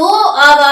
2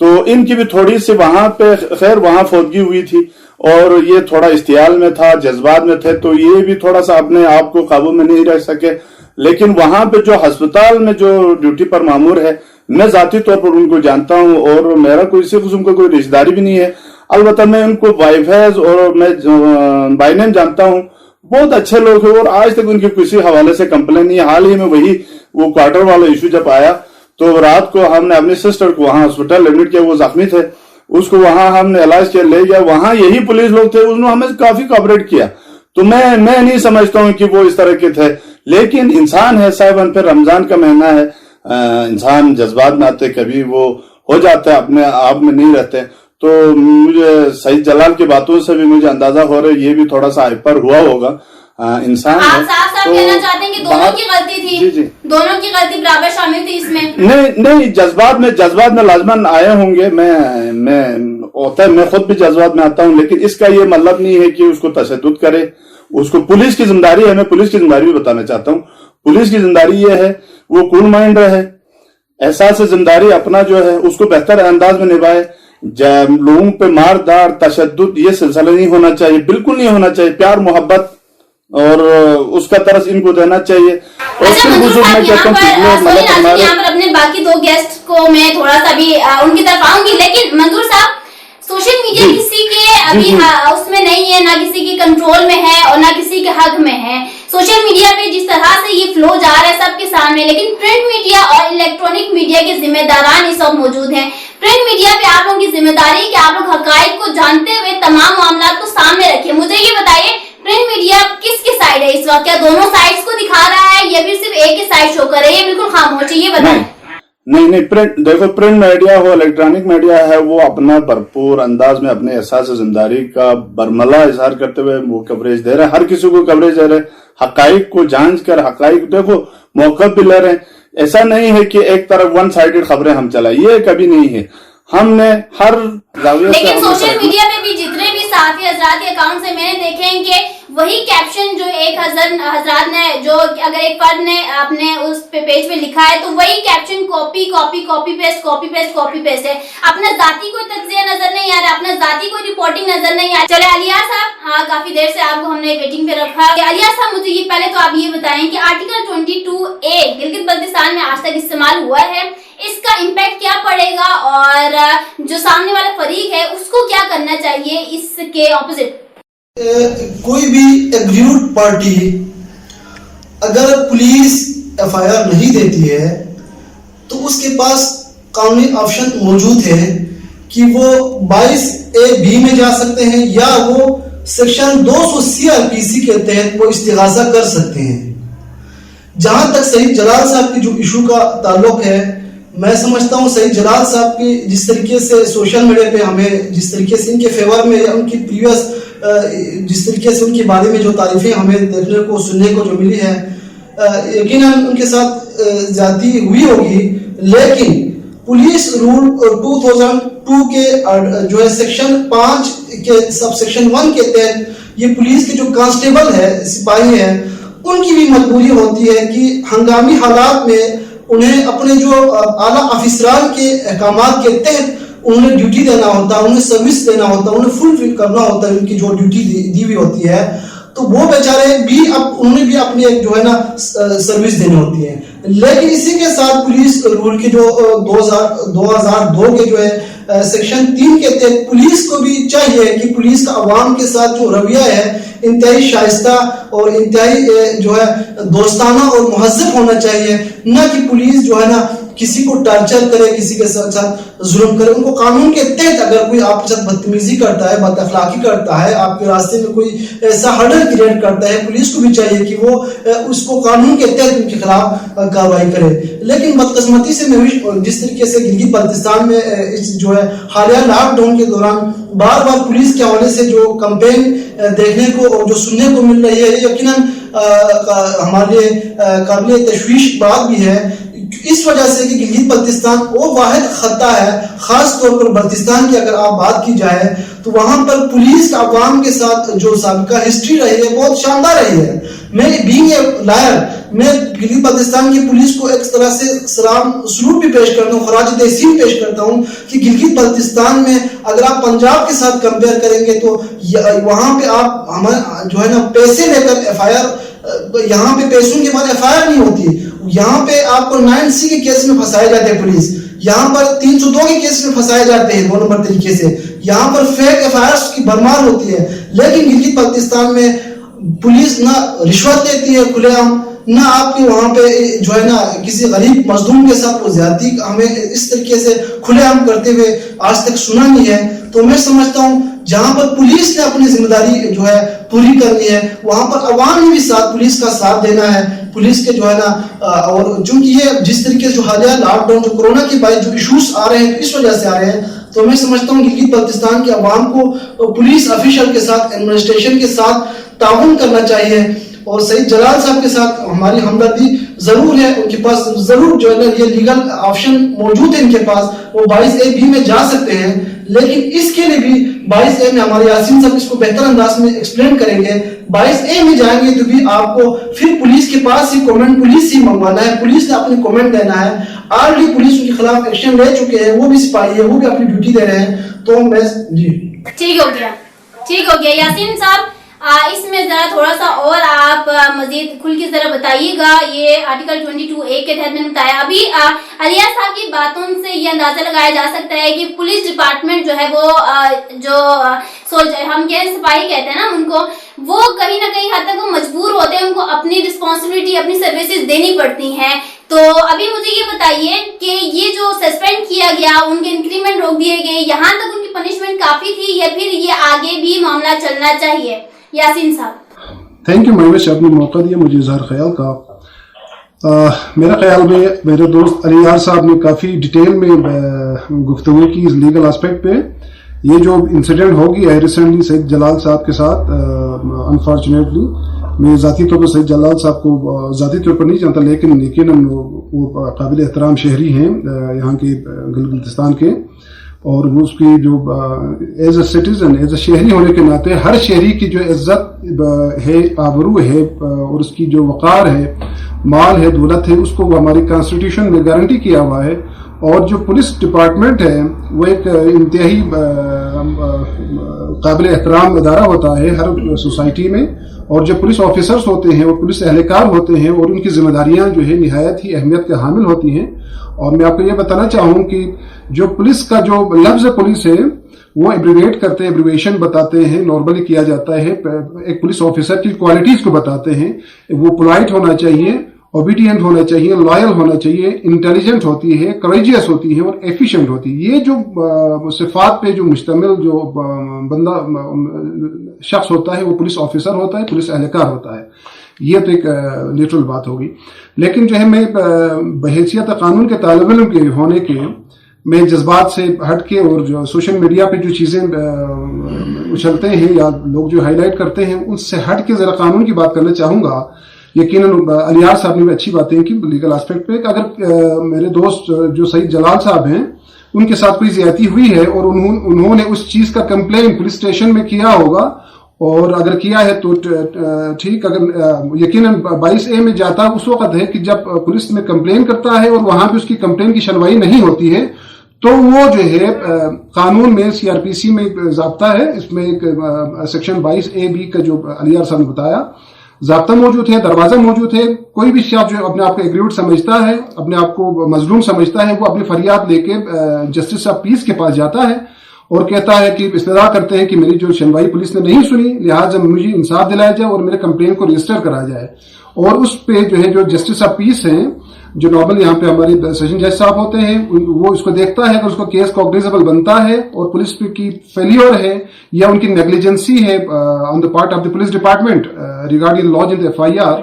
تو ان کی بھی تھوڑی سی وہاں پہ خیر وہاں فوتگی ہوئی تھی اور یہ تھوڑا استعال میں تھا, جذبات میں تھے, تو یہ بھی تھوڑا سا اپنے آپ کو قابو میں نہیں رکھ سکے. لیکن وہاں پہ جو ہسپتال میں جو ڈیوٹی پر مامور ہے, میں ذاتی طور پر ان کو جانتا ہوں اور میرا کوئی اسی قسم کا کوئی رشتہ داری بھی نہیں ہے. البتہ میں ان کو بائی فیض اور میں بائی نیم جانتا ہوں, بہت اچھے لوگ ہیں اور آج تک ان کی کسی حوالے سے کمپلین نہیں ہے. حال ہی میں وہی وہ کوارٹر والا ایشو جب آیا تو رات کو ہم نے اپنی سسٹر کو وہاں ہسپتال ایڈمٹ کیا, وہ زخمی تھے, اس کو وہاں ہم نے علاج کیا, لے گیا. وہاں یہی پولیس لوگ تھے, انہوں نے ہمیں کافی کوآپریٹ کیا. تو میں نہیں سمجھتا ہوں کہ وہ اس طرح کے تھے. لیکن انسان ہے صاحب, پھر رمضان کا مہینہ ہے, انسان جذبات میں آتے, کبھی وہ ہو جاتا ہے, اپنے آپ میں نہیں رہتے. تو مجھے سعید جلال کی باتوں سے بھی مجھے اندازہ ہو رہا ہے یہ بھی تھوڑا سا ہائپر ہوا ہوگا انسان. آپ صاف کہنا چاہتے ہیں کہ دونوں کی غلطی تھی؟ جی دونوں کی غلطی برابر شامل تھی اس میں؟ نہیں, جذبات میں لازماً آئے ہوں گے. میں خود بھی جذبات میں آتا ہوں, لیکن اس کا یہ مطلب نہیں ہے کہ اس کو تشدد کرے. اس کو پولیس کی ذمہ داری ہے, میں پولیس کی ذمہ داری بھی بتانا چاہتا ہوں. پولیس کی ذمہ داری یہ ہے وہ کول مائنڈ رہے, احساس ذمہ داری اپنا جو ہے اس کو بہتر انداز میں نبھائے. لوگوں پہ مار دار تشدد یہ سلسلہ نہیں ہونا چاہیے, بالکل نہیں ہونا چاہیے. پیار محبت اور اس کا طرز ان کو دینا چاہیے. اپنے باقی دو گیسٹ کو میں تھوڑا سا بھی ان کی طرف آؤں گی, لیکن منظور صاحب سوشل میڈیا کسی کے ابھی اس میں نہیں ہے, نہ کسی کے کنٹرول میں ہے اور نہ کسی کے حق میں ہے. سوشل میڈیا پہ جس طرح سے یہ فلو جا رہا ہے سب کے سامنے, لیکن پرنٹ میڈیا اور الیکٹرانک میڈیا کے ذمہ داران اس وقت موجود ہیں. پرنٹ میڈیا پہ آپ لوگوں کی ذمہ داری ہے کہ آپ لوگ حقائق کو جانتے ہوئے تمام معاملات کو سامنے رکھیں. مجھے یہ بتائیے پرنٹ میڈیا کس کی سائڈ ہے اس وقت؟ کیا دونوں سائڈز کو دکھا رہا ہے یا پھر صرف ایک ہی سائڈ شو کر رہا ہے؟ یہ بالکل خاموش ہے, یہ بتائیں. نہیں, پرنٹ میڈیا ہو الیکٹرانک میڈیا ہے, وہ اپنا بھرپور انداز میں اپنے احساس ذمہ داری کا برملا اظہار کرتے ہوئے وہ کوریج دے رہے ہیں. ہر کسی کو کوریج دے رہے ہیں, حقائق کو جانچ کر حقائق دیکھو موقف بھی لے رہے ہیں. ایسا نہیں ہے کہ ایک طرف ون سائیڈڈ خبریں ہم چلائیں, یہ کبھی نہیں ہے. ہم نے ہر زاویے سے, لیکن سوشل میڈیا پہ بھی جتنے بھی صحافی حضرات کے اکاؤنٹ سے میں نے دیکھے ہیں کہ وہی کیپشن جو ایک حضرات نے, جو اگر ایک فرد نے اپنے اس پہ پیج پہ لکھا ہے تو وہی کیپشن کاپی پیسٹ ہے. اپنا ذاتی کوئی تجزیہ نظر نہیں آ رہا, اپنا ذاتی کوئی رپورٹنگ نظر نہیں آ رہا. چلے علیہ صاحب, کافی دیر سے آپ کو ہم نے ویٹنگ پہ رکھا. علیہ صاحب مجھے یہ پہلے تو آپ یہ بتائیں کہ آرٹیکل 22A گلگت بلتستان میں آج تک استعمال ہوا ہے, اس کا امپیکٹ کیا پڑے گا اور جو سامنے والا فریق ہے اس کو کیا کرنا چاہیے اس کے اپوزٹ؟ کوئی بھی ایگریوڈ پارٹی اگر پولیس ایف آئی آر نہیں دیتی ہے تو اس کے پاس قانونی آپشن موجود ہے کہ وہ 22A(b) میں جا سکتے ہیں یا وہ سیکشن 200 CRPC کے تحت وہ استغاثہ کر سکتے ہیں. جہاں تک سعید جلال صاحب کی جو ایشو کا تعلق ہے, میں سمجھتا ہوں سعید جلال صاحب کی جس طریقے سے سوشل میڈیا پہ ہمیں جس طریقے سے ان کے فیور میں یا ان کی پریویس جس طریقے سے ان کے بارے میں جو تعریفیں ہمیں دیکھنے کو سننے کو جو ملی ہے, یقیناً ان کے ساتھ زیادتی ہوئی ہوگی. لیکن پولیس رول 2002 کے جو ہے سیکشن 5 کے سب سیکشن 1 کے تحت یہ پولیس کے جو کانسٹیبل ہے, سپاہی ہیں, ان کی بھی مجبوری ہوتی ہے کہ ہنگامی حالات میں انہیں اپنے جو اعلیٰ افسران کے احکامات کے تحت انہیں ڈیوٹی دینا ہوتا ہے, انہیں سروس دینا ہوتا ہے, انہیں فل کرنا ہوتا ہے ان کی جو ڈیوٹی دی ہوئی ہوتی ہے. تو وہ بیچارے بھی انہیں بھی اپنی ایک جو ہے نا سروس دینی ہوتی ہے. لیکن اسی کے ساتھ پولیس رول کے جو 2002 کے جو ہے سیکشن 3 کے تحت پولیس کو بھی چاہیے کہ پولیس کا عوام کے ساتھ جو رویہ ہے انتہائی شائستہ اور انتہائی جو ہے دوستانہ اور مہذب ہونا چاہیے, نہ کہ پولیس جو ہے نا کسی کو ٹارچر کرے, کسی کے ساتھ ظلم کرے. ان کو قانون کے تحت اگر کوئی آپ کے ساتھ بدتمیزی کرتا ہے, بد اخلاقی کرتا ہے, آپ کے راستے میں کوئی ایسا ہرڈل کریٹ کرتا ہے, پولیس کو بھی چاہیے کہ وہ اس کو قانون کے تحت ان کے خلاف کارروائی کرے. لیکن بدقسمتی سے جس طریقے سے گلگت بلتستان میں جو ہے حالیہ لاک ڈاؤن کے دوران بار بار پولیس کے حوالے سے جو کمپین دیکھنے کو اور جو سننے کو مل رہی ہے, یقیناً ہمارے قابل تشویش بات بھی ہے. اس وجہ سے کہ گلگت بلتستان وہ واحد خطہ ہے، خاص طور پر بلتستان کی اگر آپ بات کی جائے تو وہاں پر پولیس کا عوام کے ساتھ جو سابقہ ہسٹری رہی ہے بہت شاندار رہی ہے. میں بینگ اے لائر، میں گلگت بلتستان کی پولیس کو ایک طرح سے سلام سلوٹ بھی پیش کرتا ہوں، خراج تحسین پیش کرتا ہوں کہ گلگت بلتستان میں اگر آپ پنجاب کے ساتھ کمپیئر کریں گے تو وہاں پہ آپ ہمیں جو ہے نا پیسے لے کر ایف آئی آر، یہاں پہ پیسوں کے بعد ایف آئی آر نہیں ہوتی. یہاں پہ آپ کو 9C کے کیس میں پھنسائے جاتے ہیں پولیس، یہاں پر 302 کے کیس میں پھنسائے جاتے ہیں 2 نمبر طریقے سے، یہاں پر فیک ایف آئی آر کی بھرمار ہوتی ہے. لیکن گلگت بلتستان میں پولیس نہ رشوت دیتی ہے کھلے عام، نہ آپ کے وہاں پہ جو ہے نا کسی غریب مظلوم کے ساتھ وہ زیادتی ہمیں اس طریقے سے کھلے عام کرتے ہوئے آج تک سنا نہیں ہے. تو میں سمجھتا ہوں جہاں پر پولیس نے اپنی ذمہ داری جو ہے پوری کرنی ہے وہاں پر عوام نے بھی ساتھ پولیس کا ساتھ دینا ہے. پولیس کے جو ہے نا اور چونکہ یہ جس طریقے سے جو حالیہ لاک ڈاؤن جو کورونا کے باعث جو ایشوز آ رہے ہیں اس وجہ سے آ رہے ہیں، تو میں سمجھتا ہوں گلگت بلتستان کے عوام کو پولیس افیشل کے ساتھ، ایڈمنسٹریشن کے ساتھ تعاون کرنا چاہیے. اور سعید جلال صاحب کے ساتھ ہماری ہمدردی ضرور ہے، ان کے پاس ضرور جو ہے نا یہ لیگل آپشن موجود ہے ان کے پاس، وہ 22A میں جا سکتے ہیں. لیکن اس کے لیے بھی 22A میں ہمارے یاسین صاحب اس کو بہتر انداز میں ایکسپلین کریں گے. 22A میں جائیں گے تو بھی آپ کو پھر پولیس کے پاس ہی کومنٹ پولیس ہی منگوانا ہے، پولیس نے اپنی کومنٹ دینا ہے. آلریڈی پولیس ان کے خلاف ایکشن لے چکے ہیں، وہ بھی سپاہی ہے، وہ بھی اپنی ڈیوٹی دے رہے ہیں. تو میں ٹھیک ہو گیا یاسین صاحب، اس میں ذرا تھوڑا سا اور آپ مزید کھل کے ذرا بتائیے گا. یہ آرٹیکل 22A کے تحت میں نے بتایا. ابھی الیاس صاحب کی باتوں سے یہ اندازہ لگایا جا سکتا ہے کہ پولیس ڈپارٹمنٹ جو ہے وہ جو ہم سپاہی کہتے ہیں نا ان کو، وہ کہیں نہ کہیں حد تک وہ مجبور ہوتے ہیں، ان کو اپنی رسپانسبلٹی اپنی سروسز دینی پڑتی ہیں. تو ابھی مجھے یہ بتائیے کہ یہ جو سسپینڈ کیا گیا، ان کے انکریمنٹ روک دیے گئے، یہاں تک ان کی پنشمنٹ کافی تھی یا پھر یہ آگے بھی معاملہ چلنا چاہیے؟ یاسین صاحب تھینک یو مہوش، آپ نے موقع دیا مجھے اظہار خیال کا. میرا خیال میں میرے دوست الیاس صاحب نے کافی ڈیٹیل میں گفتگو کی اس لیگل اسپیکٹ پہ. یہ جو انسیڈنٹ ہو گیا ہے ریسنٹلی سعید جلال صاحب کے ساتھ، انفارچونیٹلی میں ذاتی طور پر سعید جلال صاحب کو ذاتی طور پر نہیں جانتا، لیکن وہ قابل احترام شہری ہیں یہاں کے گلگت بلتستان کے، اور وہ اس کی جو as a citizen, as a شہری ہونے کے ناطے ہر شہری کی جو عزت ہے، آبرو ہے، اور اس کی جو وقار ہے، مال ہے، دولت ہے، اس کو ہماری کانسٹیٹیوشن میں گارنٹی کیا ہوا ہے. اور جو پولیس ڈپارٹمنٹ ہے وہ ایک انتہائی قابل احترام ادارہ ہوتا ہے ہر سوسائٹی میں، اور جو پولیس آفیسرز ہوتے ہیں وہ پولیس اہلکار ہوتے ہیں، اور ان کی ذمہ داریاں جو ہے نہایت ہی اہمیت کے حامل ہوتی ہیں. اور میں آپ کو یہ بتانا چاہوں کہ جو پولیس کا جو لفظ پولیس ہے وہ ایبریویٹ کرتے ہیں، ایبریویشن بتاتے ہیں، نارملی کیا جاتا ہے. ایک پولیس آفیسر کی کوالٹیز کو بتاتے ہیں، وہ پولائٹ ہونا چاہیے، اوبیڈینٹ ہونا چاہیے، لائل ہونا چاہیے، انٹیلیجنٹ ہوتی ہے، کریجیس ہوتی ہے، اور ایفیشینٹ ہوتی ہے. یہ جو صفات پہ جو مشتمل جو بندہ شخص ہوتا ہے وہ پولیس آفیسر ہوتا ہے، پولیس اہلکار ہوتا ہے. یہ تو ایک نیچرل بات ہوگی. لیکن جو ہے میں بحیثیت قانون کے طالب علم کے ہونے کے میں جذبات سے ہٹ کے، اور جو سوشل میڈیا پہ جو چیزیں اچھلتے ہیں یا لوگ جو ہائی لائٹ کرتے ہیں ان سے ہٹ کے ذرا قانون کی بات کرنا چاہوں گا. یقیناً الیاس صاحب نے بھی اچھی باتیں کی لیگل اسپیکٹ پہ. اگر میرے دوست جو سعید جلال صاحب ہیں ان کے ساتھ کوئی زیادتی ہوئی ہے اور انہوں نے اس چیز کا کمپلین پولیس اسٹیشن میں کیا ہوگا، اور اگر کیا ہے تو ٹھیک، اگر یقیناً 22A میں جاتا اس وقت ہے کہ جب پولیس میں کمپلین کرتا ہے اور وہاں پہ اس کی کمپلین کی سنوائی نہیں ہوتی ہے، تو وہ جو ہے قانون میں CRPC میں ایک ضابطہ ہے، اس میں ایک سیکشن 22AB کا جو الیاس صاحب نے بتایا ضابطہ موجود ہے، دروازہ موجود ہے. کوئی بھی شخص جو اپنے آپ کو ایگریوڈ سمجھتا ہے، اپنے آپ کو مظلوم سمجھتا ہے، وہ اپنی فریاد لے کے جسٹس آف پیس کے پاس جاتا ہے اور کہتا ہے کہ استدعا کرتے ہیں کہ میری جو سنوائی پولیس نے نہیں سنی، لہٰذا مجھے انصاف دلایا جائے اور میرے کمپلین کو رجسٹر کرا جائے. اور اس پہ جو ہے جو جسٹس آف پیس ہیں، جو نارمل یہاں پہ ہمارے سیشن جج صاحب ہوتے ہیں، وہ اس کو دیکھتا ہے کہ اس کو کیس کوگنیزیبل بنتا ہے اور پولیس کی فیلیور ہے یا ان کی نیگلیجنسی ہے on the part of the police department regarding lodge in the FIR،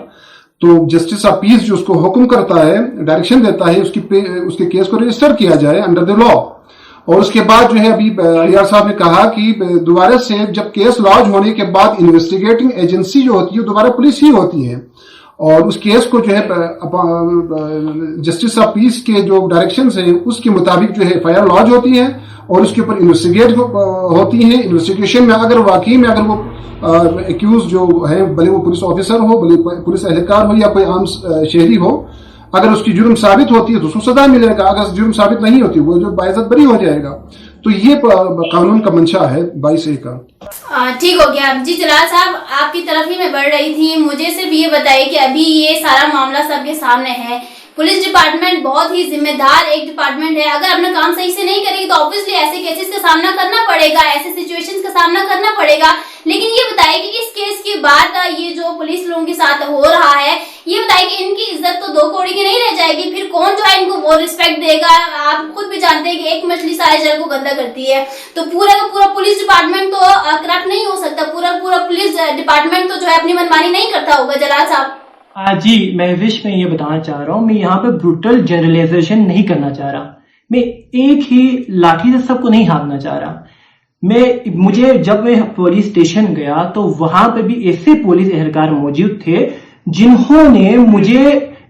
تو جسٹس آف پیس جو اس کو حکم کرتا ہے، ڈائریکشن دیتا ہے اس کے کیس کو رجسٹر کیا جائے انڈر دا لا. اور اس کے بعد جو ہے ابھی الیاس صاحب نے کہا کہ دوبارہ سے جب کیس لاج ہونے کے بعد انویسٹیگیٹنگ ایجنسی جو ہوتی ہے دوبارہ پولیس ہی ہوتی ہے، اور اس کیس کو جو ہے جسٹس آف پیس کے جو ڈائریکشنز ہیں اس کے مطابق جو ہے FIR لانچ ہوتی ہے اور اس کے اوپر انویسٹیگیٹ ہوتی ہیں. انویسٹیگیشن میں اگر واقعی میں اگر وہ ایکیوز جو ہے بھلے وہ پولیس آفیسر ہو بھلے پولیس اہلکار ہو یا کوئی عام شہری ہو, اگر اس کی جرم ثابت ہوتی ہے تو اس کو سزا ملے گا, اگر جرم ثابت نہیں ہوتی وہ جو باعزت بری ہو جائے گا. تو یہ قانون کا منشا ہے 22A کا. ٹھیک ہو گیا جی. جلال صاحب آپ کی طرف ہی میں بڑھ رہی تھی, مجھے صرف یہ بتائیے کہ ابھی یہ سارا معاملہ سب کے سامنے ہے, پولیس ڈپارٹمنٹ بہت ہی ذمہ دار ایک ڈپارٹمنٹ ہے, اگر اپنا کام صحیح سے نہیں کرے گی تو obviously ایسے کیسز کا سامنا کرنا پڑے گا, ایسے سچویشنز کا سامنا کرنا پڑے گا. لیکن یہ بتائیے کہ اس کیس کے بعد یہ جو پولیس لوگوں کے ساتھ ہو رہا ہے, یہ بتائیے کہ ان کی عزت تو 2 کوڑی کی نہیں رہ جائے گی, پھر کون جو ہے ان کو وہ رسپیکٹ دے گا؟ آپ خود بھی جانتے ہیں کہ ایک مچھلی سارے جل کو گندا کرتی ہے, تو پورا کا پورا پولیس ڈپارٹمنٹ تو کرپٹ نہیں ہو سکتا, پورا پولیس ڈپارٹمنٹ تو جو ہے اپنی منمانی نہیں کرتا ہوگا. جلال صاحب جی محوش میں یہ بتانا چاہ رہا ہوں, میں یہاں پہ بروٹل جنرلائزیشن نہیں کرنا چاہ رہا, میں ایک ہی لاٹھی سے سب کو نہیں ہانکنا چاہ رہا. مجھے جب میں پولیس اسٹیشن گیا تو وہاں پہ بھی ایسے پولیس اہلکار موجود تھے جنہوں نے مجھے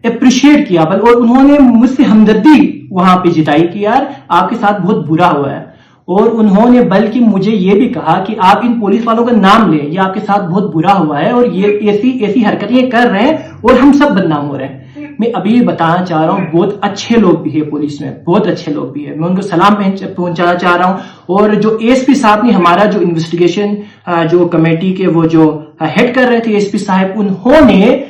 اپریشیٹ کیا, اور انہوں نے مجھ سے ہمدردی وہاں پہ جتائی کہ یار آپ کے ساتھ بہت برا ہوا ہے, اور انہوں نے بلکہ مجھے یہ بھی کہا کہ آپ ان پولیس والوں کا نام لیں, یہ آپ کے ساتھ بہت برا ہوا ہے اور یہ ایسی حرکتیں کر رہے ہیں اور ہم سب بدنام ہو رہے ہیں. میں ابھی بتانا چاہ رہا ہوں بہت اچھے لوگ بھی ہے پولیس میں, بہت اچھے لوگ بھی ہے, میں ان کو سلام پہنچانا چاہ رہا ہوں. اور جو ASP صاحب نے ہمارا جو انویسٹیگیشن جو کمیٹی کے وہ جو ہیڈ کر رہے تھے ASP صاحب, انہوں نے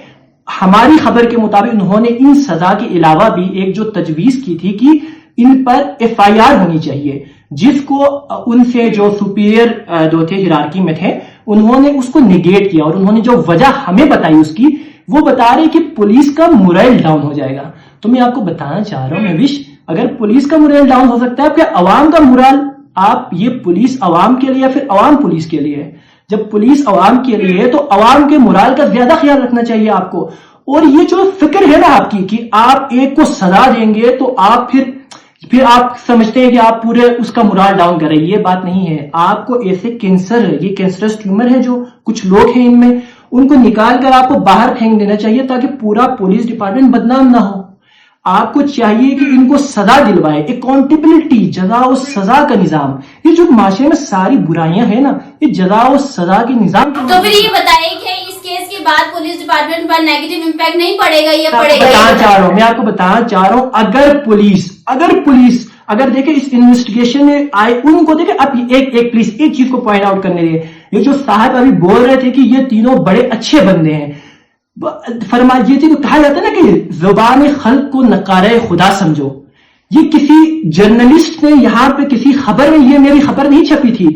ہماری خبر کے مطابق انہوں نے ان سزا کے علاوہ بھی ایک جو تجویز کی تھی کہ ان پر FIR ہونی چاہیے, جس کو ان سے جو سپیریئر جو تھے ہیرارکی میں تھے انہوں نے اس کو نیگیٹ کیا, اور انہوں نے جو وجہ ہمیں بتائی اس کی وہ بتا رہے کہ پولیس کا مورائل ڈاؤن ہو جائے گا. تو میں آپ کو بتانا چاہ رہا ہوں محوش, اگر پولیس کا مورائل ڈاؤن ہو سکتا ہے پھر عوام کا مورائل, آپ یہ پولیس عوام کے لیے یا پھر عوام پولیس کے لیے ہے؟ جب پولیس عوام کے لیے ہے تو عوام کے مورائل کا زیادہ خیال رکھنا چاہیے آپ کو. اور یہ جو فکر ہے نا آپ کی کہ آپ ایک کو سزا دیں گے تو آپ پھر آپ سمجھتے ہیں کہ آپ پورے اس کا مورال ڈاؤن کر رہے ہیں, یہ بات نہیں ہے. آپ کو ایسے کینسر ہے, یہ کینسرس ٹیومر ہے جو کچھ لوگ ہیں ان میں, ان کو نکال کر آپ کو باہر پھینک دینا چاہیے تاکہ پورا پولیس ڈپارٹمنٹ بدنام نہ ہو. آپ کو چاہیے کہ ان کو سزا دلوائے, اکاؤنٹیبلٹی, جزا و سزا کا نظام. یہ جو معاشرے میں ساری برائیاں ہیں نا, یہ جزا و سزا کے نظام. تو پھر یہ بتائیے کہ اس کیس کے بعد پولیس ڈپارٹمنٹ پر نیگیٹو امپیکٹ نہیں پڑے گا, یہ پڑے گا؟ میں آپ کو بتانا چاہ رہا ہوں اگر دیکھیں اس انویسٹیگیشن میں آئے, ان کو دیکھیں اب ایک پلیز ایک چیز کو پوائنٹ آؤٹ کرنے دیں. یہ جو صاحب ابھی بول رہے تھے کہ یہ تینوں بڑے اچھے بندے ہیں, یہ تھی کہا جاتا ہے نا کہ زبان خلق کو نقارہ خدا سمجھو. یہ کسی جرنلسٹ نے یہاں پہ کسی خبر میں, یہ میری خبر نہیں چھپی تھی,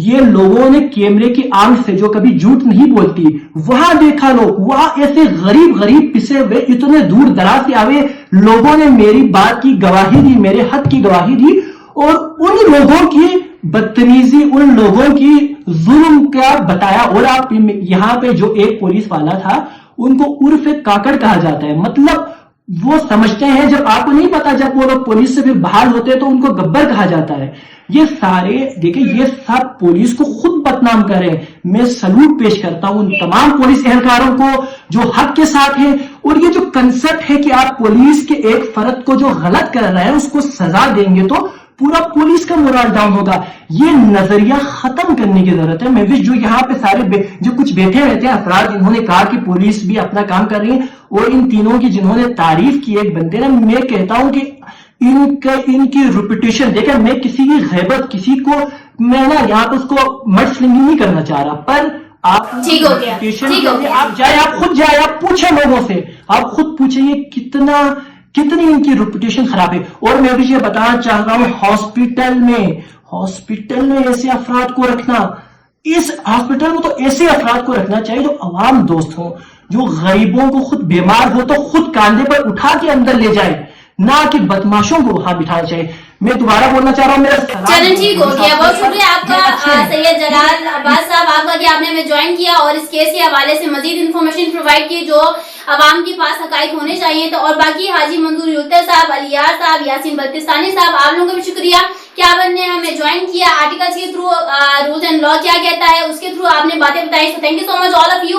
یہ لوگوں نے کیمرے کی آنکھ سے جو کبھی جھوٹ نہیں بولتی وہاں دیکھا, لوگ وہاں ایسے غریب پسے ہوئے اتنے دور دراز سے آئے لوگوں نے میری بات کی گواہی دی, میرے حق کی گواہی دی, اور ان لوگوں کی بدتمیزی, ان لوگوں کی ظلم کا بتایا. اور آپ یہاں پہ جو ایک پولیس والا تھا ان کو عرف کاکڑ کہا جاتا ہے, مطلب وہ سمجھتے ہیں, جب آپ کو نہیں پتا جب وہ لوگ پولیس سے پھر بحال ہوتے ہیں تو ان کو گبر کہا جاتا ہے. یہ سارے دیکھیں یہ سب پولیس کو خود بدنام کر رہے ہیں. میں سلوٹ پیش کرتا ہوں ان تمام پولیس اہلکاروں کو جو حق کے ساتھ ہیں. اور یہ جو کنسپٹ ہے کہ آپ پولیس کے ایک فرد کو جو غلط کر رہے ہیں اس کو سزا دیں گے تو پورا پولیس کا مورال ڈاؤن ہوگا, یہ نظریہ ختم کرنے کی ضرورت ہے. میں جو یہاں پہ سارے جو کچھ بیٹھے رہتے ہیں افراد, انہوں نے کہا کہ پولیس بھی اپنا کام کر رہی ہے, اور ان تینوں کی جنہوں نے تعریف کی ایک بندے نے, میں کہتا ہوں کہ ان کی ریپوٹیشن دیکھیں, میں کسی کی غیبت کسی کو میں نا یہاں پہ اس کو مڈ سلنگنگ نہیں کرنا چاہ رہا, پر آپ آپ جائیں, آپ خود جائیں, آپ پوچھیں لوگوں سے, آپ خود پوچھیں یہ کتنی ان کی ریپوٹیشن خراب ہے. اور میں بھی یہ بتانا چاہ رہا ہوں ہاسپٹل میں ایسے افراد کو رکھنا, اس ہاسپٹل میں تو ایسے افراد کو رکھنا چاہیے جو عوام دوست ہوں, جو غریبوں کو خود بیمار ہو تو خود کاندھے پر اٹھا کے اندر لے جائے, نہ کہ بدماشوں کو وہاں بٹھانا چاہیے. میں دوبارہ بولنا چاہ رہا ہوں میرا چلیں ٹھیک ہو گیا, بہت شکریہ آپ کا سید جلال عباس صاحب, آپ کا کہ آپ نے ہمیں جوائن کیا اور اس کیس کے حوالے سے مزید انفارمیشن پرووائڈ کی جو عوام کے پاس حقائق ہونے چاہیے. تو اور باقی حاجی منظور یلتر صاحب, علیار صاحب, یاسین بلتستانی صاحب, آپ لوگوں کا بھی شکریہ کہ آپ نے ہمیں جوائن کیا. آرٹیکلز کے تھرو رولز اینڈ لا کیا کہتا ہے اس کے تھرو آپ نے باتیں بتائی, so thank you so much all of you.